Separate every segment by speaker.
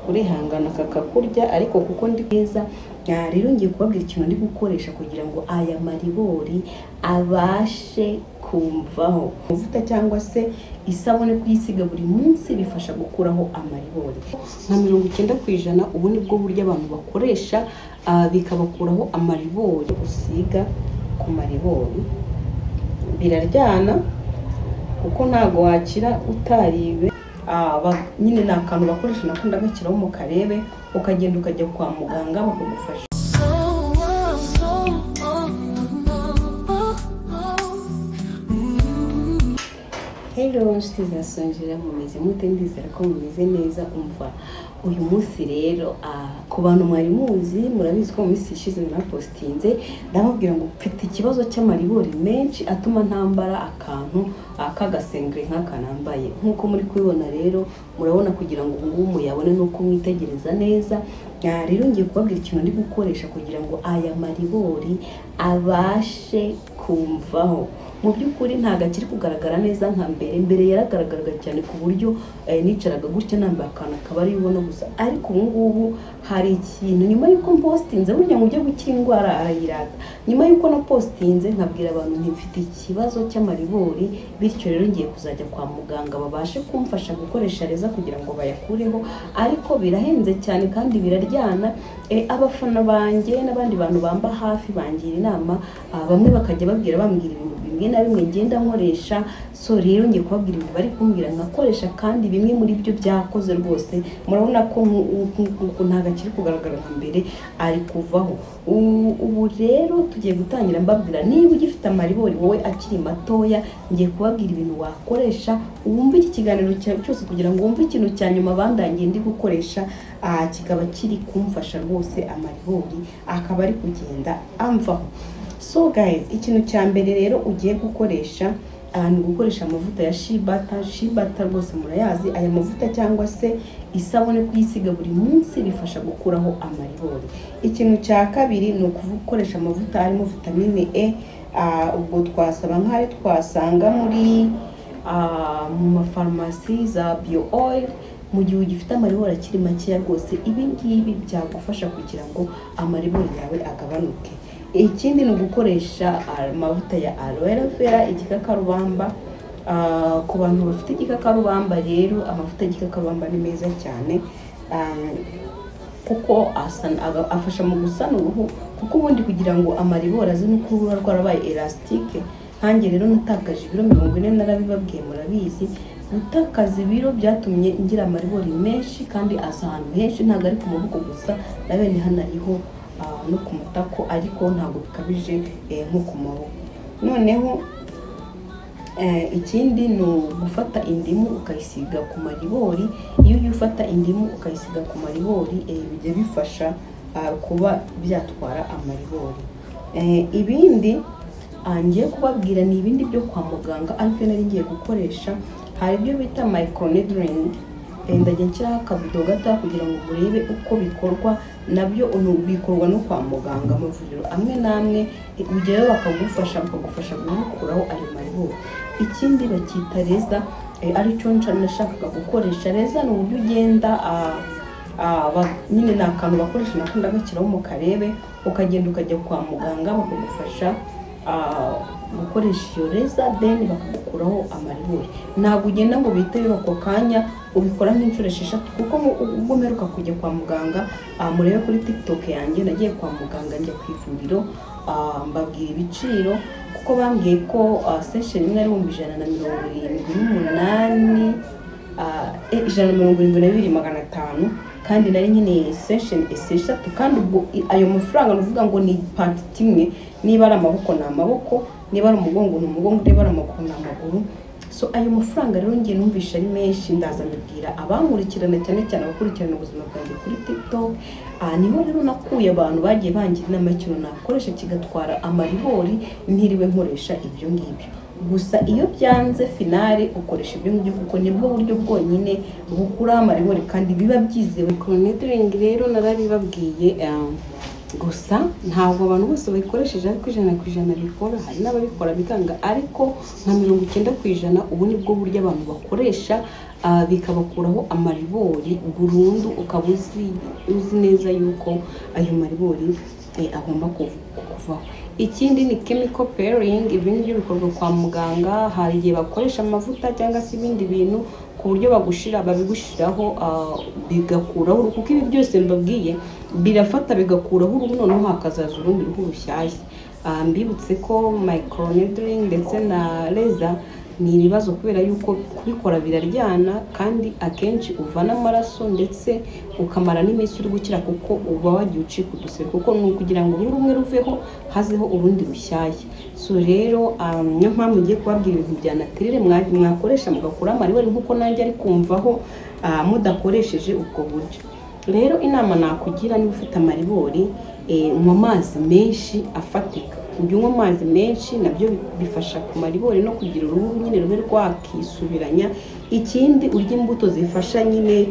Speaker 1: urihangana kakakurya ariko kuko ndi keza rero ngiye kubabwira ikintu ndi gukoresha kugira ngo aya maribori abashe kumvaho. Amavuta cyangwa se isabune kuyisiga buri munsi bifasha gukuraho amaribori nka 90%. Ubu ni bwo buryo abantu bakoresha bikabakuraho amaribori. Usiga ku maribori biraryana kuko ntago wakira utaribe. Nyine ni akantu bakoresha nakunda gakiraho mu karebe ukagenda ukajya kwa muganga bakagufasha. Hello nshuti zasonjera mumeze mute? Ndizera ko mumeze neza. Umva uyu munsi rero ku bantu mwari muzi murabizi ko mu minsi ishize narapostinze ndababwira ngo mfite ikibazo cy'amaribori menshi atuma ntambara akantu akagasengre nk'akanambaye. Nkuko muri kubibona rero murabona, kugira ngo ubu muyabone nuko mwitegereza neza. Rero ngiye kubabwira ikintu ndi gukoresha kugira ngo aya maribori abashe kumvaho. Mu by'ukuri ntago akiri kugaragara neza nka mbere yaragaragaraga cyane ku buryo nicaraga gutya nambaye akantu akaba ari ubona gusa. Ariko ubu ngubu hari ikintu nyuma yuko postinze burya ngo ujye gukira indwara arayirata. Nyuma yuko na postinze nkabwira abantu mfite ikibazo cy'amaribori, bityo rero ngiye kuzajya kwa muganga babashe kumfasha gukoresha reza kugira ngo bayakureho. Ariko birahenze cyane kandi biraryana. Abafana banjye n'abandi bantu bamba hafi bangira inama, bamwe bakajya bambwira ibintu bimwe na bimwe ngenda nkoresha. So rero ngiye kubabwira ibintu bari kumbwira nkakoresha kandi bimwe muri byo byakoze rwose. Murabona ko ntago akiri kugaragara nka mbere, ari kuvaho. Ubu rero tugiye gutangira mbabwira, niba ugifite amaribori wowe akiri matoya, ngiye kubabwira ibintu wakoresha. Wumve iki kiganiro cyose kugira ngo wumve ikintu cya nyuma bandangiye ndi gukoresha kikaba kiri kumfasha rwose amaribori akaba ari kugenda amvaho. So guys, ikintu cya mbere rero ugiye gukoresha ni gukoresha amavuta ya shibata rwose murayazi. Aya mavuta cyangwa se isabune kuyisiga buri munsi bifasha gukuraho amaribori. Ikintu cya kabiri ni gukoresha amavuta arimo vitamine E. Ubwo twasaba nk'ayo twasanga muri mu mafarumasi za bio oil. Mu gihe ugifite amaribori akiri makeya rwose, ibi ngibi byagufasha kugira ngo amaribori yawe agabanuke. Ikindi ni gukoresha amavuta ya aloe vera, igikakarubamba. Ku bantu bafite igikakarubamba rero amavuta y'igikakarubamba ni meza cyane kuko afasha mu gusana uruhu. Kuko ubundi kugira ngo amaribori aze nuko uruhu rwarabaye elastique. Hanjye rero natakaje ibiro 40, narabibabwiye murabizi. Gutakaza ibiro byatumye ngira amaribori menshi kandi asa ahantu henshi, ntago ari ku maboko gusa, na bene hano ariho no ku matako, ariko ntago bikabije nko ku maboko. Noneho ikindi ni gufata indimu ukayisiga ku maribori. Iyo ufata indimu ukayisiga ku maribori bijya bifasha kuba byatwara amaribori. Ibindi ngiye kubabwira ni ibindi byo kwa muganga ariko nari ngiye gukoresha. Hari ibyo bita microneedling. Ndajya nshyiraho akavido gato kugira ngo murebe uko bikorwa. Nabyo bikorwa no kwa muganga, amavuriro amwe namwe ujyayo bakagufasha gukuraho ayo maribori. Ikindi bakita reza, aricyo nashakaga gukoresha. Reza ni uburyo ugenda nyine ni akantu bakoresha nakunda gakiraho mu karebe ukagenda ukajya kwa muganga bakagufasha gukoresha iyo reza, then bakagukuraho amaribori. Ntabwo ugenda ngo biteyo ako kanya, ubikora nk'inshuro 6 kuko ubwo mperuka kujya kwa muganga. Murebe kuri TikTok yanjye nagiye kwa muganga njya ku ivuriro, mbabwira ibiciro kuko bambwiye ko session imwe ari 178 172,500 kandi nari nyine session 6 kandi ubwo ayo mafaranga nuvuga ngo ni part imwe. Niba ari amaboko na amaboko, niba ari umugongo ni umugongo, niba ari amaguru na amaguru. So ayo mafaranga rero ngiye numvisha ari menshi. Ndaza mbibwira abankurikirana cyane abakurikirana ubuzima bwanjye kuri TikTok. Niho rero nakuye abantu bagiye bangira inama y'ikintu nakoresha kigatwara amaribori ntiriwe nkoresha ibyo ngibyo. Gusa iyo byanze finale ukoresha ibyo ngibyo kuko nibwo buryo bwonyine bukura amaribori kandi biba byizewe. Microneedling rero narabibabwiye, gusa ntabwo abantu bose bayikoresheje ariko 100% bikora. Hari n'ababikora bikanga, ariko nka 90% ubu nibwo buryo abantu bakoresha bikabakuraho amaribori burundu, ukaba uzi neza yuko ayo maribori agomba kuvaho. Ikindi ni chemical peeling. Ibi ngibyo bikorwa kwa muganga, hari igihe bakoresha amavuta cyangwa se ibindi bintu ku buryo babigushiraho bigakuraho, kuko ibi byose mbabwiye birafata bigakuraho uruhu, noneho hakazaza urundi ruhu rushyashya. Mbibutse ko microneedling ndetse na laser ni ibibazo kubera yuko kubikora biraryana, kandi akenshi uvana amaraso ndetse ukamara n'iminsi uri gukira, kuko uba wagiye ucika udusebe, kuko ni ukugira ngo uruhu rumwe ruveho hazeho urundi rushyashya. So rero niyo mpamvu ngiye kubabwira ibintu bya naturere mwakoresha mugakura amaribori nk'uko nanjye ari kumvaho mudakoresheje ubwo buryo. Rero inama nakugira niba ufite amaribori, nywa amazi menshi afatika. Ujye unywa amazi menshi, nabyo bifasha ku maribori no kugira uruhu nyine rube rwakisubiranya. Ikindi urya imbuto zifasha nyine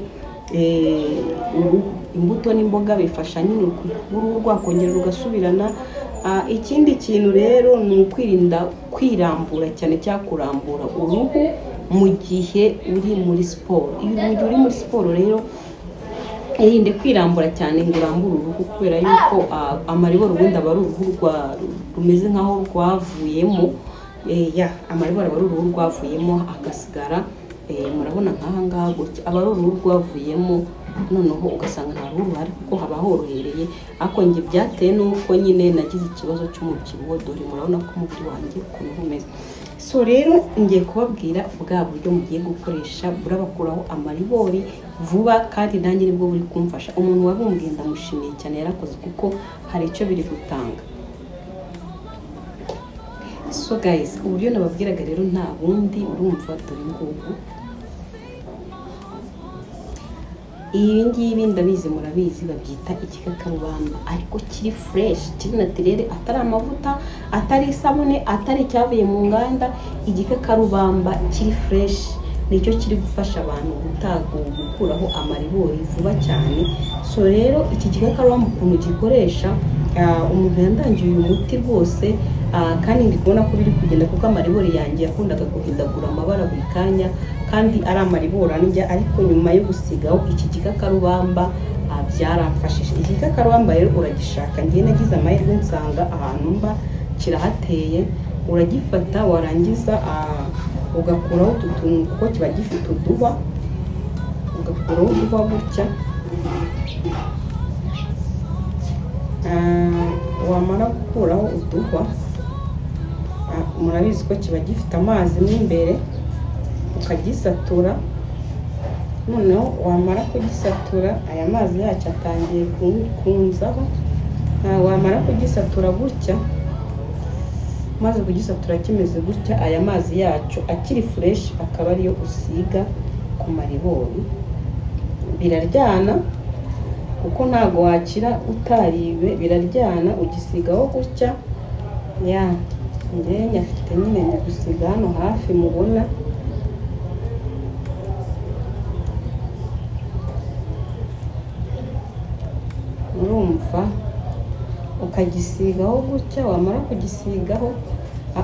Speaker 1: uruhu, imbuto n'imboga bifasha nyine uruhu rwakongera rugasubirana. Ikindi kintu rero ni ukwirinda kwirambura cyane cyangwa kurambura uruhu mu gihe uri muri siporo. Mu gihe uri muri siporo rero irinde kwirambura cyane ngo urambure uruhu, kubera yuko amaribori ubundi aba ari uruhu rumeze nkaho rwavuyemo. Amaribori aba ari uruhu rwavuyemo agasigara, murabona nk'aha ngaha gutya, aba ari uruhu rwavuyemo, noneho ugasanga nta ruhu ruhari kuko haba horohereye. Ariko njye byatewe n'uko nyine nagize ikibazo cy'umubyibuho, dore murabona ko umubiri wanjye ukuntu umeze. So rero ngiye kubabwira bwa buryo mugiye gukoresha burabakuraho amaribori vuba, kandi nanjye nibwo buri kumfasha. Umuntu wabumbwiye ndamushimiye cyane, yarakoze kuko hari icyo biri gutanga. So guys, uburyo nababwiraga rero nta bundi, urumva dore ngubu ibi ngibi ndabizi, murabizi babyita igikakarubamba, ariko kiri fresh, kiri naturere, atari amavuta, atari isabune, atari cyavuye mu nganda. Igikakarubamba kiri fresh nicyo kiri gufasha abantu gukuraho amaribori vuba cyane. So rero iki gikakarubamba ukuntu gikoresha, umuntu yandangiye uyu muti rwose, kandi ndi kubona ko biri kugenda, kuko amaribori yanjye yakundaga guhindagura amabara buri kanya, kandi ari amaribori anjya. Ariko nyuma yo gusigaho iki gikakarubamba byaramfashije. Iki gikakarubamba rero uragishaka, ngiye nagize amahirwe nsanga ahantu mba kirahateye. Uragifata warangiza ugakuraho utu tuntu, kuko kiba gifite uduhwa, ugakuraho uduhwa gutya. Wamara gukuraho uduhwa, murabizi ko kiba gifite amazi n'imbere, ukagisatura. Noneho wamara kugisatura, aya mazi yacyo atangiye kunzaho. Wamara kugisatura gutya, maze kugisatura kimeze gutya, aya mazi yacyo akiri fresh akaba ariyo usiga ku maribori. Biraryana kuko ntago wakira utaribe, biraryana. Ugisigaho gutya, njye nyafite nyine ndi gusiga hano hafi, mubona urumva. Ukagisigaho gutya, wamara kugisigaho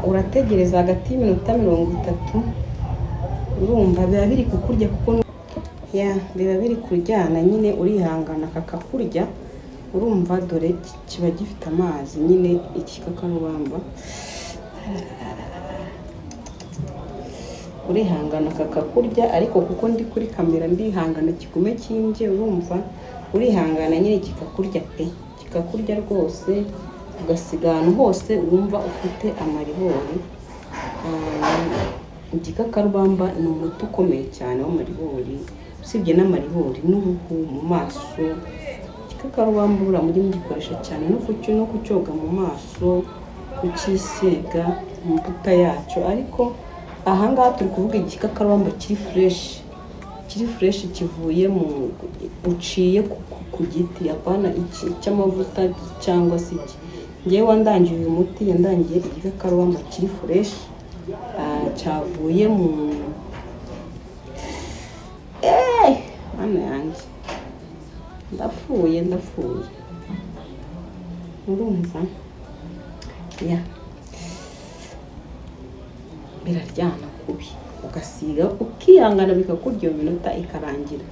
Speaker 1: urategereza hagati y'iminota 30. Urumva biba biri kukurya, kuko biba biri kuryana nyine, urihangana kakakurya. Urumva dore kiba gifite amazi nyine igikakarubamba, urihangana kakakurya. Ariko kuko ndi kuri kamera ndihangana kigume kimbye, urumva urihangana nyine kikakurya pe, kikakurya rwose, ugasiga ahantu hose wumva ufite amaribori. Igikakarubamba ni umuti ukomeye cyane w'amaribori, usibye n'amaribori n'uruhu mu maso. Igikakarubamba buriya mujye mugikoresha cyane no kucyoga mu maso, kukisiga amavuta yacyo. Ariko ahangaha turi kuvuga igikakarubamba kiri fresh, kivuye mu uciye ku giti, apana iki cy'amavuta cyangwa se iki. Ngewe wandangiye uyu muti, yandangiye igikakarubamba kiri fresh, cyavuye mu hano yanjye. Ndapfuye urumva biraryana kubi. ugasiga ukihangana bikakurya iyo minota ikarangira.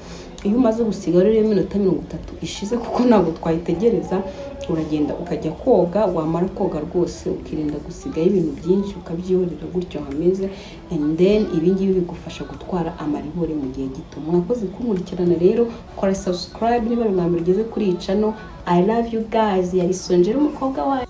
Speaker 1: Iyo umaze gusiga rero iminota 30 ishize kuko ntabwo twayitegereza, uragenda ukajya koga. Wamara koga rwose ukirinda gusigaho ibintu byinshi ukabyihorera gutyo hameze, and then ibingibi bigufasha gutwara amaribori mu gihe gito. Mwakoze kumurikirana rero, kora subscribe niba mwamugeze kuri iyi channel. I love you guys. Yari Sonjera umukobwa wawe.